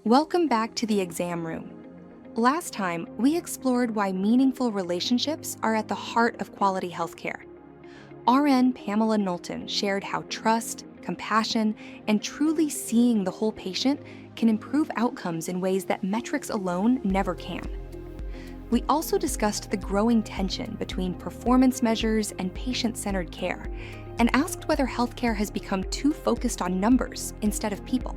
Welcome back to the exam room. Last time, we explored why meaningful relationships are at the heart of quality healthcare. RN Pamela Knowlton shared how trust, compassion, and truly seeing the whole patient can improve outcomes in ways that metrics alone never can. We also discussed the growing tension between performance measures and patient-centered care, and asked whether healthcare has become too focused on numbers instead of people.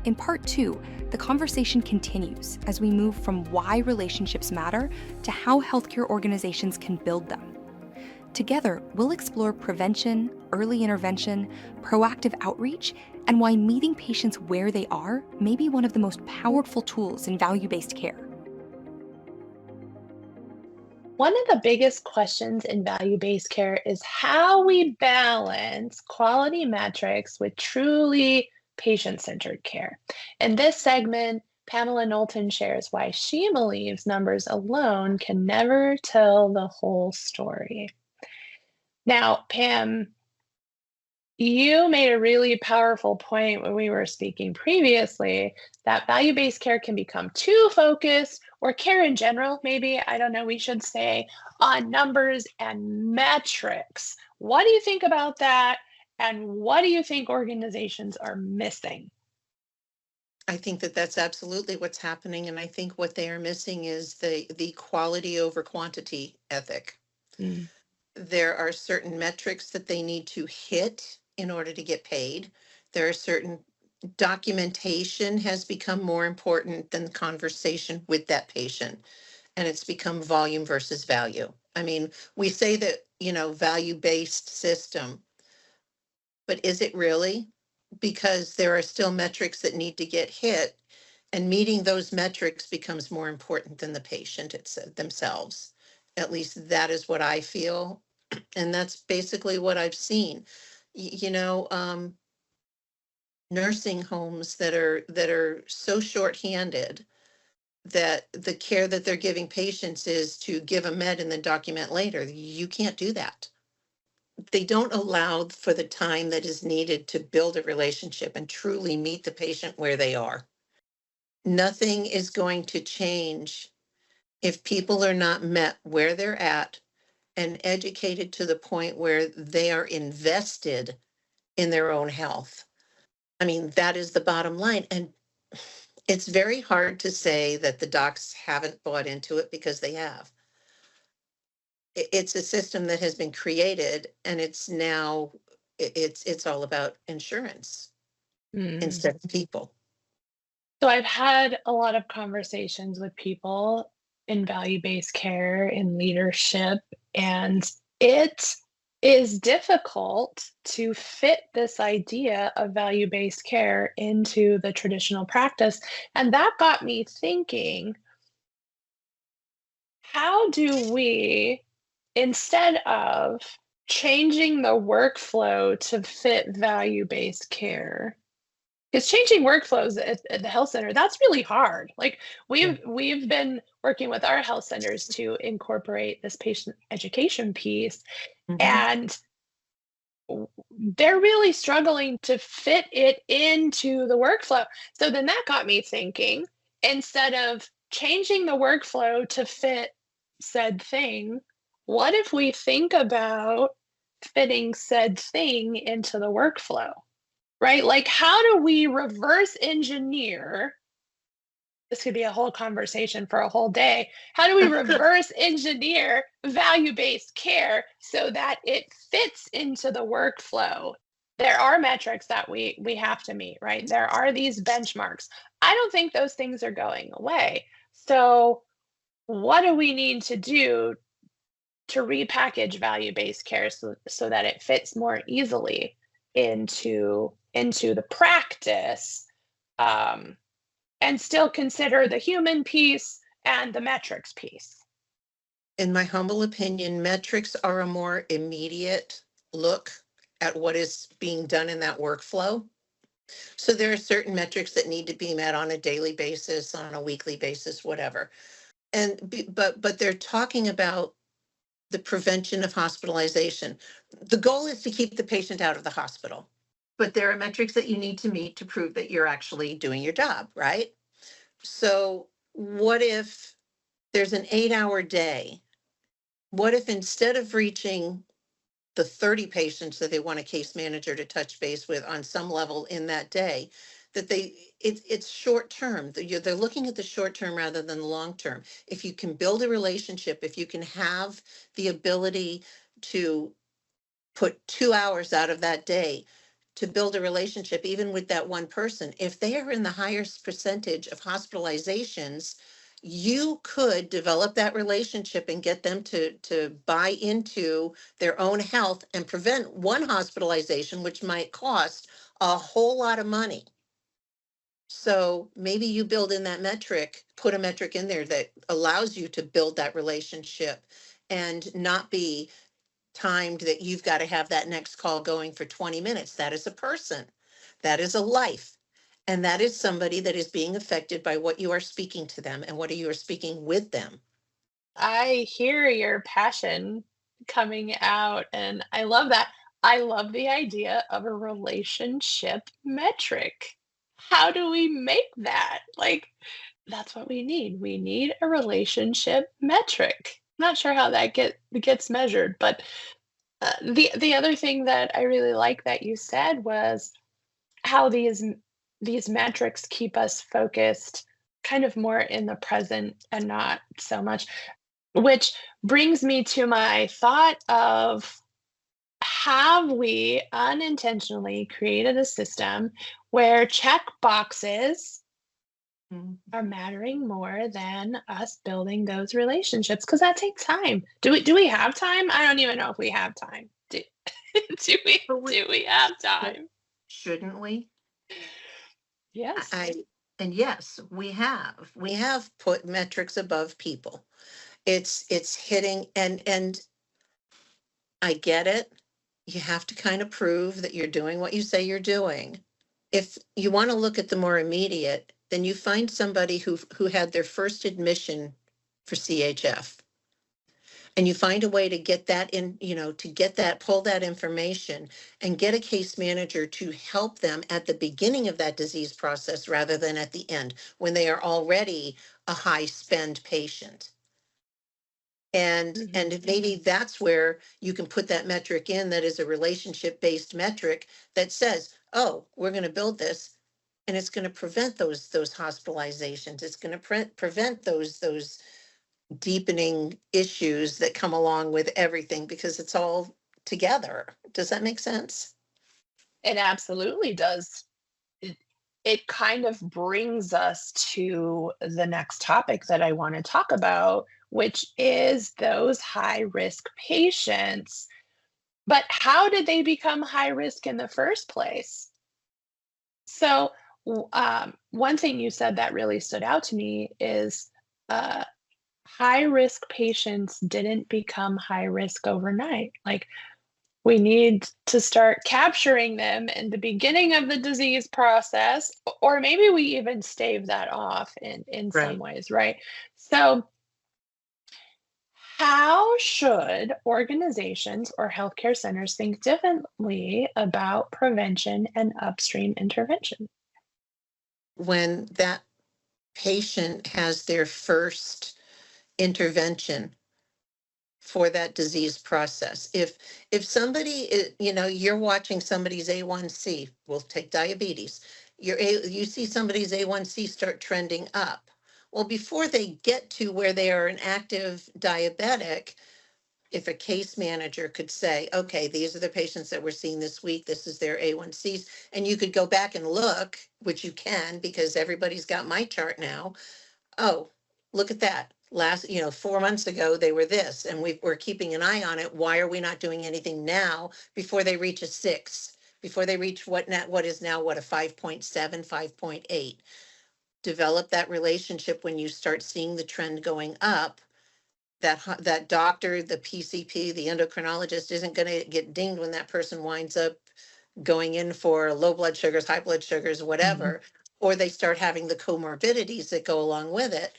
In part 2, the conversation continues as we move from why relationships matter to how healthcare organizations can build them. Together, we'll explore prevention, early intervention, proactive outreach, and why meeting patients where they are may be one of the most powerful tools in value-based care. One of the biggest questions in value-based care is how we balance quality metrics with truly patient-centered care. In this segment, Pamela Knowlton shares why she believes numbers alone can never tell the whole story. Now, Pam, you made a really powerful point when we were speaking previously that value-based care can become too focused, or care in general, maybe, I don't know, we should say, on numbers and metrics. What do you think about that? And what do you think organizations are missing? I think that that's absolutely what's happening, and I think what they are missing is the quality over quantity ethic. Mm. There are certain metrics that they need to hit in order to get paid. There are certain documentation has become more important than the conversation with that patient, and it's become volume versus value. I mean, we say that, value-based system, but is it really? Because there are still metrics that need to get hit, and meeting those metrics becomes more important than the patient themselves. At least that is what I feel, and that's basically what I've seen. Nursing homes that are so shorthanded that the care that they're giving patients is to give a med and then document later. You can't do that. They don't allow for the time that is needed to build a relationship and truly meet the patient where they are. Nothing is going to change if people are not met where they're at and educated to the point where they are invested in their own health. I mean, that is the bottom line. And it's very hard to say that the docs haven't bought into it, because they have. It's a system that has been created, and it's now it's all about insurance Mm. instead of people. So I've had a lot of conversations with people in value-based care, in leadership, and it is difficult to fit this idea of value-based care into the traditional practice. And that got me thinking, how do we, instead of changing the workflow to fit value-based care, because changing workflows at the health center, that's really hard. Like, Yeah. we've been working with our health centers to incorporate this patient education piece, Mhm. and they're really struggling to fit it into the workflow. So then that got me thinking, instead of changing the workflow to fit said thing, what if we think about fitting said thing into the workflow? Right? Like, how do we reverse engineer? This could be a whole conversation for a whole day. How do we reverse engineer value-based care so that it fits into the workflow? There are metrics that we have to meet, right? There are these benchmarks. I don't think those things are going away. So, what do we need to do to repackage value-based care so that it fits more easily into the practice, um, and still consider the human piece and the metrics piece? In my humble opinion, metrics are a more immediate look at what is being done in that workflow. So there are certain metrics that need to be met on a daily basis, on a weekly basis, whatever. But they're talking about the prevention of hospitalization. The goal is to keep the patient out of the hospital. but there are metrics that you need to meet to prove that you're actually doing your job, right? So what if there's an 8-hour day? What if instead of reaching the 30 patients that they want a case manager to touch base with on some level in that day, that it's short term. They're looking at the short term rather than the long term. If you can build a relationship, if you can have the ability to put 2 hours out of that day to build a relationship, even with that one person, if they are in the highest percentage of hospitalizations, you could develop that relationship and get them to buy into their own health and prevent one hospitalization, which might cost a whole lot of money. So maybe you build in that metric, put a metric in there that allows you to build that relationship and not be timed that you've got to have that next call going for 20 minutes. That is a person. That is a life. And that is somebody that is being affected by what you are speaking to them and what you are speaking with them. I hear your passion coming out, and I love that. I love the idea of a relationship metric. How do we make that? Like, that's what we need. We need a relationship metric. Not sure how that gets measured, but the other thing that I really like that you said was how these metrics keep us focused kind of more in the present and not so much, which brings me to my thought of, have we unintentionally created a system where check boxes Mm. are mattering more than us building those relationships? Because that takes time. Do we have time? I don't even know if we have time. Do we But we, do we have but time? shouldn't we? Yes. And yes, we have put metrics above people. It's hitting, and I get it. You have to kind of prove that you're doing what you say you're doing. If you want to look at the more immediate, then you find somebody who had their first admission for CHF, and you find a way to get that in, to get that, pull that information and get a case manager to help them at the beginning of that disease process rather than at the end when they are already a high spend patient. And maybe that's where you can put that metric in, that is a relationship based metric that says, oh, we're going to build this and it's going to prevent those hospitalizations. It's going to prevent those deepening issues that come along with everything because it's all together. Does that make sense? It absolutely does. It it kind of brings us to the next topic that I want to talk about, which is those high risk patients. But how did they become high risk in the first place? So, one thing you said that really stood out to me is uh, high risk patients didn't become high risk overnight. Like, we need to start capturing them in the beginning of the disease process, or maybe we even stave that off in some Right. ways, right? So, how should organizations or healthcare centers think differently about prevention and upstream intervention? When that patient has their first intervention for that disease process. If somebody you're watching somebody's A1C, we'll take diabetes. You see somebody's A1C start trending up. Well, before they get to where they are an active diabetic, if a case manager could say, okay, these are the patients that we're seeing this week, this is their A1Cs, and you could go back and look, which you can because everybody's got my chart now. Oh, look at that. 4 months ago, they were this, and we're keeping an eye on it. Why are we not doing anything now before they reach a 6, before they reach what is now what, a 5.7, 5.8? Develop that relationship when you start seeing the trend going up. That doctor, the PCP, the endocrinologist isn't going to get dinged when that person winds up going in for low blood sugars, high blood sugars, whatever, or they start having the comorbidities that go along with it.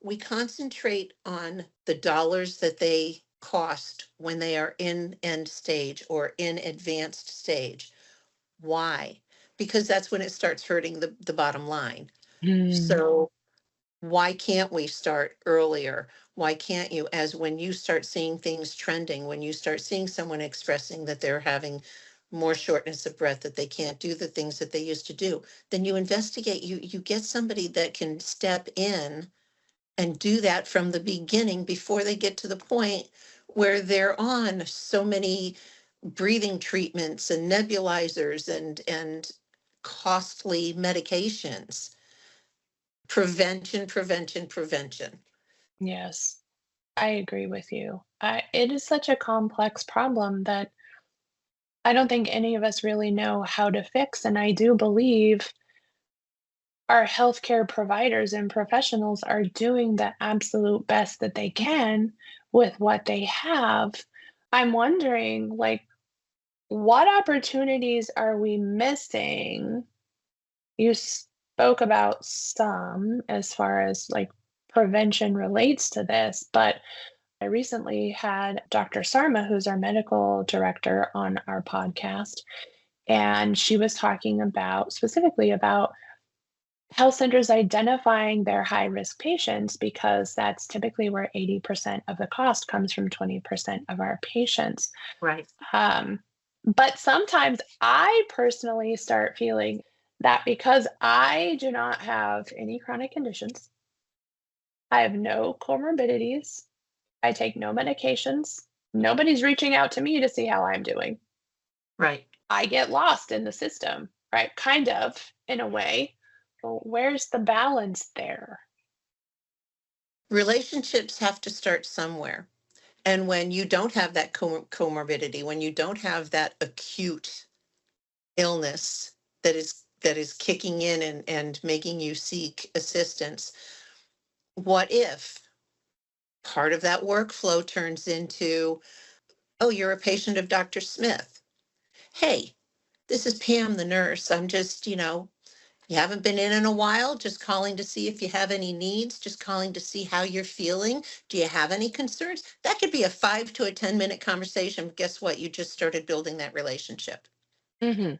We concentrate on the dollars that they cost when they are in end stage or in advanced stage. Why? Because that's when it starts hurting the bottom line. Mm, So why can't we start earlier? Why can't you, as when you start seeing things trending, when you start seeing someone expressing that they're having more shortness of breath, that they can't do the things that they used to do, then you investigate, you get somebody that can step in and do that from the beginning before they get to the point where they're on so many breathing treatments and nebulizers and costly medications. Prevention, prevention, prevention. yes, I agree with you. It is such a complex problem that I don't think any of us really know how to fix. And I do believe our healthcare providers and professionals are doing the absolute best that they can with what they have. I'm wondering, like, what opportunities are we missing? You spoke about some as far as like prevention relates to this, but I recently had Dr. Sarma, who's our medical director, on our podcast, and she was talking about specifically about health centers identifying their high risk patients because that's typically where 80% of the cost comes from 20% of our patients. Right. Um, but sometimes I personally start feeling that because I do not have any chronic conditions, I have no comorbidities, I take no medications, nobody's reaching out to me to see how I'm doing. Right. I get lost in the system, right? Kind of, in a way. Well, where's the balance there? Relationships have to start somewhere. And when you don't have that comorbidity, when you don't have that acute illness that is kicking in and making you seek assistance, what if part of that workflow turns into, oh, you're a patient of Dr. Smith. Hey, this is Pam, the nurse. I'm just, you haven't been in a while, just calling to see if you have any needs, just calling to see how you're feeling. Do you have any concerns? That could be a 5 to 10 minute conversation. But guess what? You just started building that relationship. Mhm.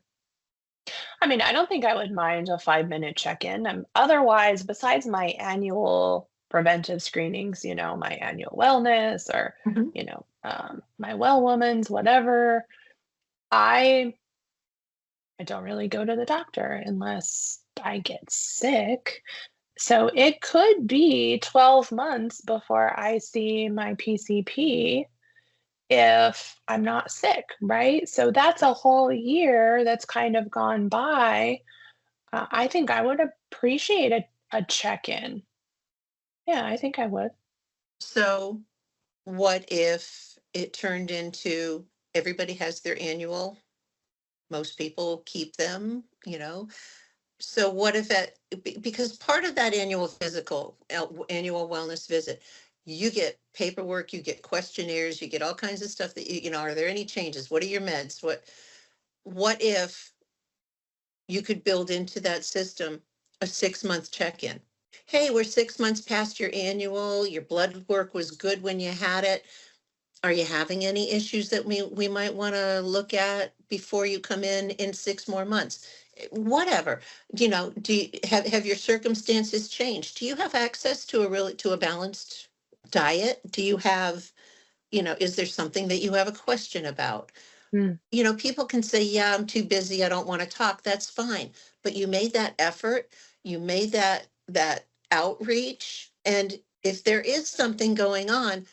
I mean, I don't think I would mind a 5-minute check-in. Otherwise, besides my annual preventive screenings, my annual wellness or, Mhm. my well woman's, whatever, I I don't really go to the doctor unless I get sick. So it could be 12 months before I see my PCP if I'm not sick, right? So that's a whole year that's kind of gone by. I think I would appreciate a check-in. Yeah, I think I would. So, what if it turned into everybody has their annual, most people keep them. So what if because part of that annual annual wellness visit, you get paperwork, you get questionnaires, you get all kinds of stuff that are there any changes? What are your meds? What if you could build into that system a 6 month check-in? Hey, we're 6 months past your annual, your blood work was good when you had it. Are you having any issues that we might want to look at before you come in 6 more months? Whatever. Have your circumstances changed? Do you have access to a balanced diet? Do you have, is there something that you have a question about? Mm, People can say, yeah, I'm too busy, I don't want to talk. That's fine. But you made that effort, you made that outreach. And if there is something going on,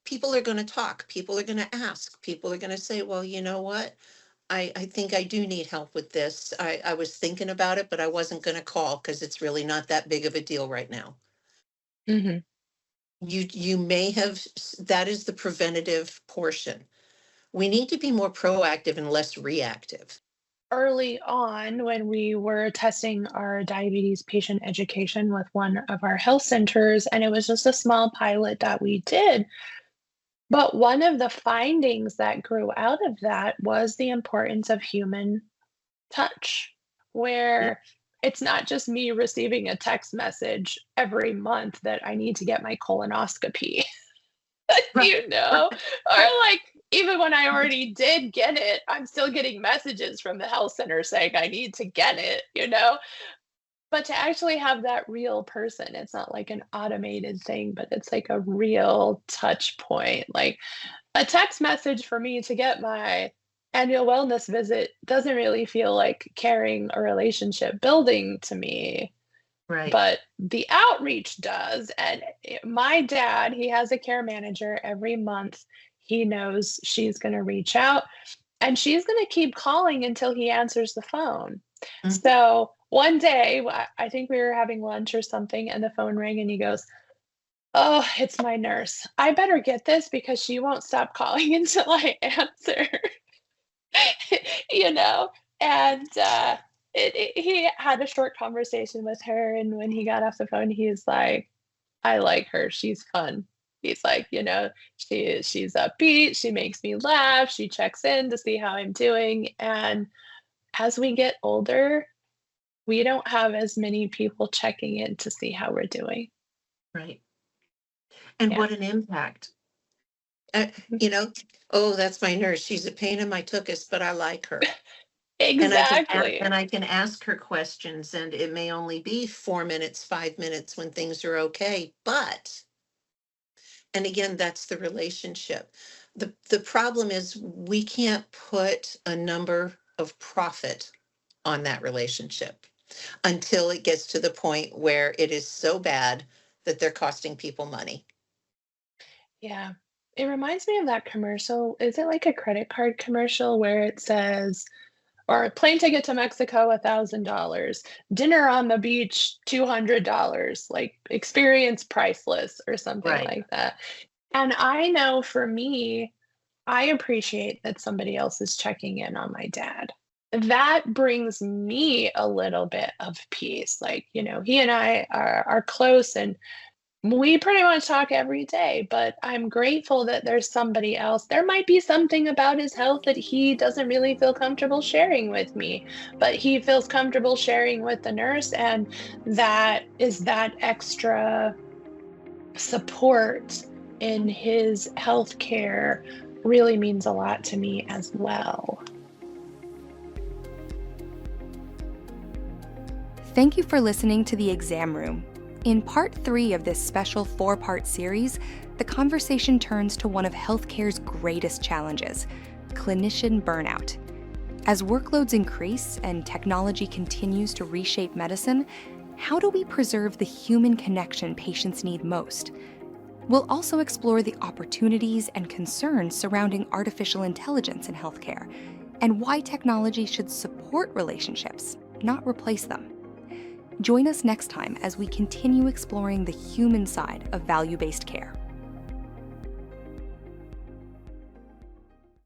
people are going to talk, people are going to ask, people are going to say, well, you know what? I think I do need help with this. I was thinking about it, but I wasn't going to call because it's really not that big of a deal right now. mhm. You may have, that is the preventative portion. We need to be more proactive and less reactive. Early on, when we were testing our diabetes patient education with one of our health centers, and it was just a small pilot that we did. But one of the findings that grew out of that was the importance of human touch, Yeah. where it's not just me receiving a text message every month that I need to get my colonoscopy. you know? Or like even when I already did get it, I'm still getting messages from the health center saying I need to get it, you know? But to actually have that real person, it's not like an automated thing, but it's like a real touch point. Like a text message for me to get my annual wellness visit doesn't really feel like caring or relationship building to me, Right. but the outreach does. And my dad, he has a care manager every month. He knows she's going to reach out and she's going to keep calling until he answers the phone. Mhm. So one day, I think we were having lunch or something, and the phone rang, and he goes, "Oh, it's my nurse. I better get this because she won't stop calling until I answer." you know? And he had a short conversation with her. And when he got off the phone, he's like, I like her. She's fun. He's like, she's upbeat. She makes me laugh. She checks in to see how I'm doing. And as we get older, we don't have as many people checking in to see how we're doing. Right. And Yeah. what an impact. Uh, you know, oh, that's my nurse. She's a pain in my tuchus, but I like her. And Exactly. I can ask her questions, and it may only be 4 minutes, 5 minutes when things are okay. But, and again, that's the relationship. The problem is we can't put a number of profit on that relationship until it gets to the point where it is so bad that they're costing people money. Yeah. It reminds me of that commercial. Is it like a credit card commercial where it says, or a plane ticket to Mexico, $1,000, dinner on the beach, $200, like experience priceless or something Right. like that. And I know for me, I appreciate that somebody else is checking in on my dad. That brings me a little bit of peace. Like, he and I are close and we pretty much talk every day, but I'm grateful that there's somebody else. There might be something about his health that he doesn't really feel comfortable sharing with me, but he feels comfortable sharing with the nurse. And that is that extra support in his health care really means a lot to me as well. Thank you for listening to The Exam Room. In part 3 of this special 4-part series, the conversation turns to one of healthcare's greatest challenges: clinician burnout. As workloads increase and technology continues to reshape medicine, how do we preserve the human connection patients need most? We'll also explore the opportunities and concerns surrounding artificial intelligence in healthcare, and why technology should support relationships, not replace them. Join us next time as we continue exploring the human side of value-based care.